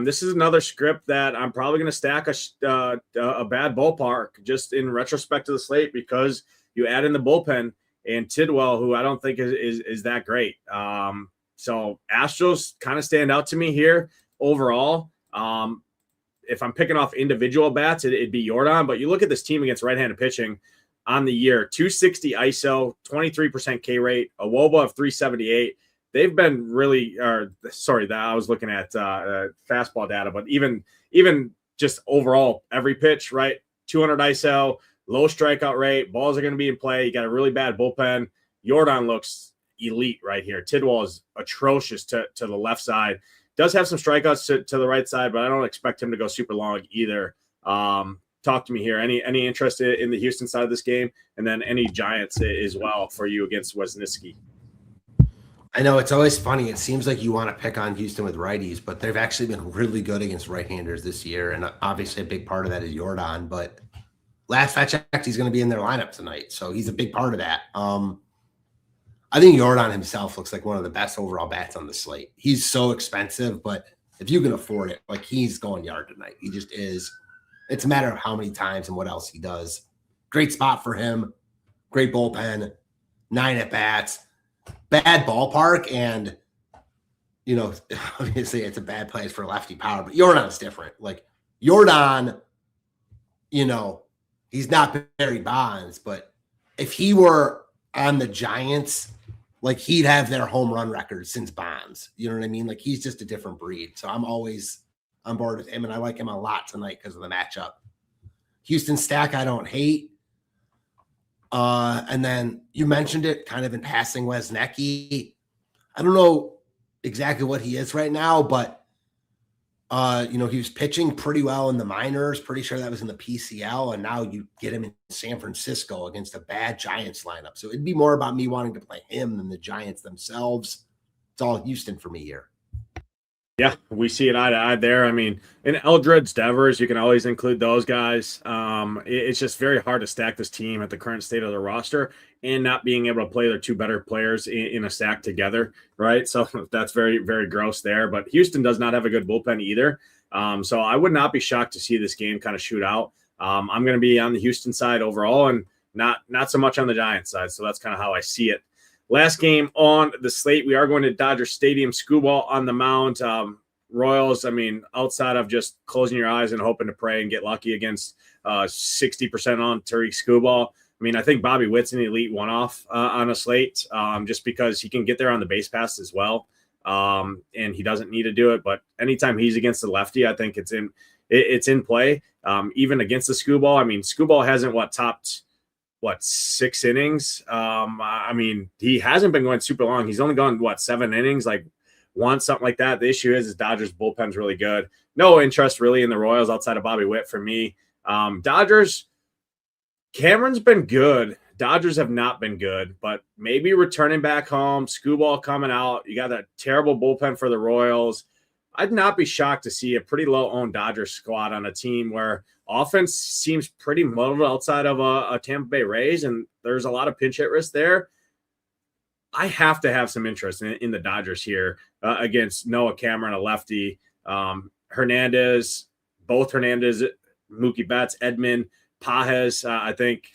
This is another script that I'm probably going to stack a bad ballpark just in retrospect to the slate because you add in the bullpen and Tidwell, who I don't think is that great. So Astros kind of stand out to me here overall. If I'm picking off individual bats, it'd be Jordan. But you look at this team against right-handed pitching on the year, 260 ISO, 23% K rate, a WOBA of 378. They've been really, I was looking at fastball data, but even just overall every pitch, right? 200 ISO, low strikeout rate, balls are going to be in play. You got a really bad bullpen. Jordan looks elite right here. Tidwell is atrocious to the left side. Does have some strikeouts to the right side, but I don't expect him to go super long either. Talk to me here. Any interest in the Houston side of this game, and then any Giants as well for you against Wisniewski? I know it's always funny. It seems like you want to pick on Houston with righties, but they've actually been really good against right-handers this year, and obviously a big part of that is Jordan. But last I checked, he's going to be in their lineup tonight, so he's a big part of that. I think Jordan himself looks like one of the best overall bats on the slate. He's so expensive, but if you can afford it, like he's going yard tonight. He just is. It's a matter of how many times and what else he does. Great spot for him. Great bullpen. 9 at-bats. Bad ballpark, and, you know, obviously it's a bad place for lefty power, but Jordan's different. Like, Jordan, you know, he's not Barry Bonds, but if he were on the Giants, like, he'd have their home run record since Bonds. You know what I mean? Like, he's just a different breed. So I'm always on board with him, and I like him a lot tonight because of the matchup. Houston stack I don't hate. And then you mentioned it kind of in passing, Wisniewski. I don't know exactly what he is right now, but, you know, he was pitching pretty well in the minors. Pretty sure that was in the PCL. And now you get him in San Francisco against a bad Giants lineup. So it'd be more about me wanting to play him than the Giants themselves. It's all Houston for me here. Yeah, we see it eye to eye there. I mean, in Eldredge, Devers, you can always include those guys. It's just very hard to stack this team at the current state of the roster and not being able to play their two better players in a stack together, right? So that's very, very gross there. But Houston does not have a good bullpen either. So I would not be shocked to see this game kind of shoot out. I'm going to be on the Houston side overall and not so much on the Giants side. So that's kind of how I see it. Last game on the slate, we are going to Dodger Stadium. Skubal on the mound. Royals, I mean, outside of just closing your eyes and hoping to pray and get lucky against 60% on Tariq Skubal. I mean, I think Bobby Witt's an elite one-off on a slate just because he can get there on the base pass as well, and he doesn't need to do it. But anytime he's against the lefty, I think it's in play. Even against the Skubal, I mean, Skubal hasn't topped 6 innings. I mean, he hasn't been going super long. He's only gone 7 innings, like once, something like that. The issue is Dodgers bullpen's really good. No interest really in the Royals outside of Bobby Witt for me. Dodgers, Cameron's been good. Dodgers have not been good, but maybe returning back home, Skubal coming out. You got that terrible bullpen for the Royals. I'd not be shocked to see a pretty low-owned Dodgers squad on a team where offense seems pretty muddled outside of a Tampa Bay Rays, and there's a lot of pinch hit risk there. I have to have some interest in the Dodgers here against Noah Cameron, a lefty. Hernandez, Mookie Betts, Edman, Pages, I think.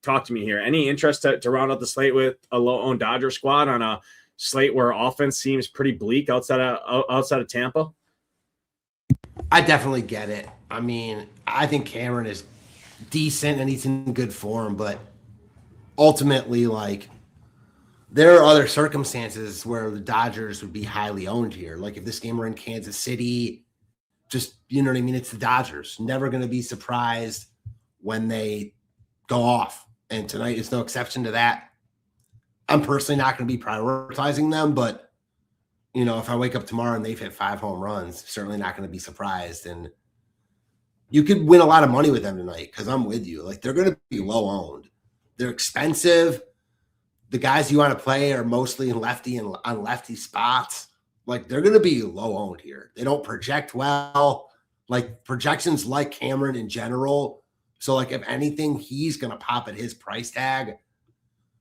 Talk to me here. Any interest to round out the slate with a low-owned Dodger squad on a slate where offense seems pretty bleak outside of Tampa? I definitely get it. I mean, I think Cameron is decent and he's in good form, but ultimately, like, there are other circumstances where the Dodgers would be highly owned here. Like if this game were in Kansas City, just, you know what I mean? It's the Dodgers. Never going to be surprised when they go off. And tonight is no exception to that. I'm personally not going to be prioritizing them, but, you know, if I wake up tomorrow and they've hit 5 home runs, certainly not going to be surprised. And you could win a lot of money with them tonight because I'm with you. Like, they're going to be low owned. They're expensive. The guys you want to play are mostly in lefty and on lefty spots. Like, they're going to be low owned here. They don't project well. Like, projections like Cameron in general. So, like, if anything, he's going to pop at his price tag.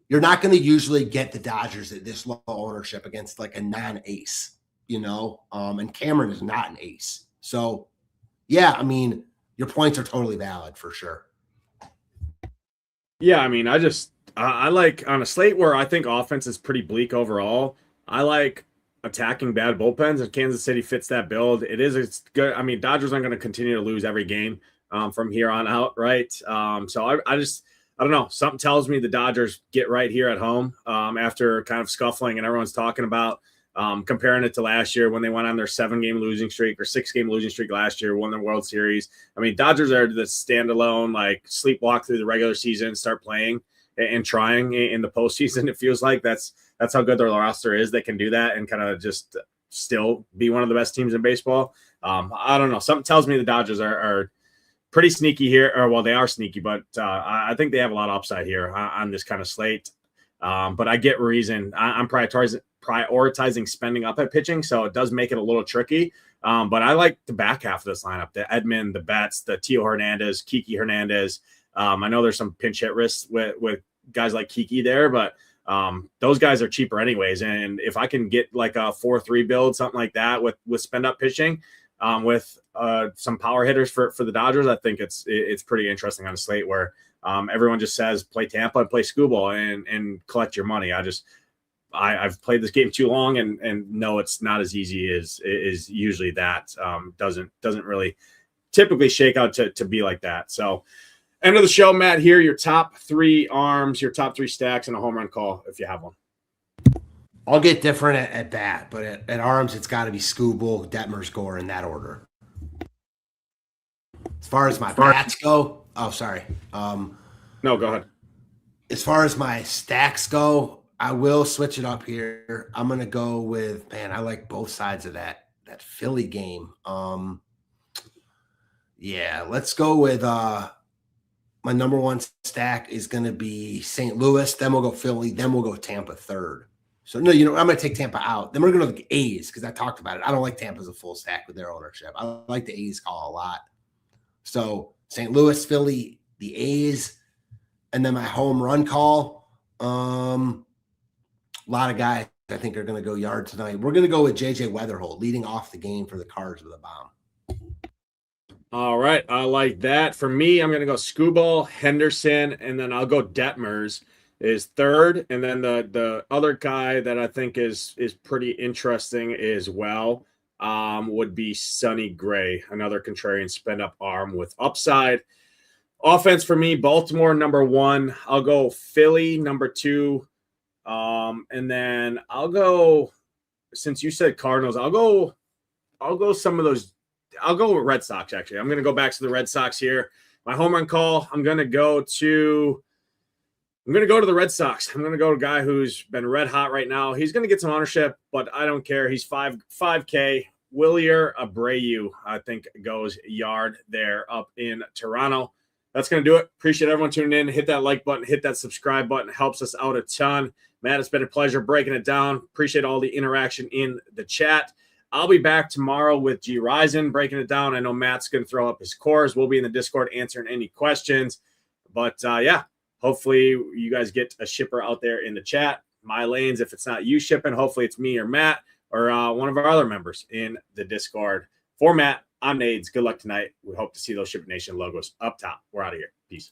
You're not going to usually get the Dodgers at this low ownership against, like, a non-ace, you know? And Cameron is not an ace. So, yeah, I mean, your points are totally valid for sure. Yeah, I mean, I like on a slate where I think offense is pretty bleak overall. I like attacking bad bullpens, and Kansas City fits that build. It's good. I mean, Dodgers aren't going to continue to lose every game from here on out, right? So I don't know. Something tells me the Dodgers get right here at home after kind of scuffling, and everyone's talking about comparing it to last year when they went on their 7-game losing streak or 6-game losing streak last year, won the World Series. I mean, Dodgers are the standalone, like, sleepwalk through the regular season, start playing and trying in the postseason. It feels like that's how good their roster is. They can do that and kind of just still be one of the best teams in baseball. I don't know. Something tells me the Dodgers are pretty sneaky here, or well, they are sneaky, but I think they have a lot of upside here on this kind of slate. But I get reason. I'm prioritizing spending up at pitching, so it does make it a little tricky. But I like the back half of this lineup: the Edman, the Betts, the Tio Hernandez, Kiki Hernandez. I know there's some pinch hit risks with guys like Kiki there, but those guys are cheaper anyways. And if I can get like a 4-3 build, something like that with spend up pitching, with some power hitters for the Dodgers, I think it's pretty interesting on a slate where everyone just says play Tampa and play Scooble and collect your money. I've played this game too long and know it's not as easy as is usually that. Doesn't really typically shake out to be like that. So end of the show, Matt, here, your top 3 arms, your top 3 stacks, and a home run call if you have one. I'll get different at bat, but at arms, it's got to be Skubal, Detmers, Gore in that order. As far as my bats go, sorry. No, go ahead. As far as my stacks go, I will switch it up here. I'm going to go with, man, I like both sides of that Philly game. Yeah, let's go with my number 1 stack is going to be St. Louis. Then we'll go Philly. Then we'll go Tampa third. So, no, I'm going to take Tampa out. Then we're going to go to the A's because I talked about it. I don't like Tampa as a full stack with their ownership. I like the A's call a lot. So, St. Louis, Philly, the A's, and then my home run call. A lot of guys I think are going to go yard tonight. We're going to go with J.J. Weatherholt leading off the game for the Cards with a bomb. All right, I like that. For me, I'm going to go Skubal, Henderson, and then I'll go Detmers is third. And then the other guy that I think is pretty interesting as well would be Sonny Gray, another contrarian spend-up arm with upside. Offense for me, Baltimore, number 1. I'll go Philly, number 2. And then I'll go, since you said Cardinals, I'll go some of those. I'll go with Red Sox, actually. I'm going to go back to the Red Sox here. My home run call, I'm going to go to the Red Sox. I'm going to go to a guy who's been red hot right now. He's going to get some ownership, but I don't care. He's 5K. Wilyer Abreu, I think, goes yard there up in Toronto. That's going to do it. Appreciate everyone tuning in. Hit that like button. Hit that subscribe button. It helps us out a ton. Matt, it's been a pleasure breaking it down. Appreciate all the interaction in the chat. I'll be back tomorrow with G Ryzen breaking it down. I know Matt's going to throw up his cores. We'll be in the Discord answering any questions. But, yeah, hopefully you guys get a shipper out there in the chat. My lanes, if it's not you shipping, hopefully it's me or Matt or one of our other members in the Discord. For Matt, I'm Nades. Good luck tonight. We hope to see those Ship Nation logos up top. We're out of here. Peace.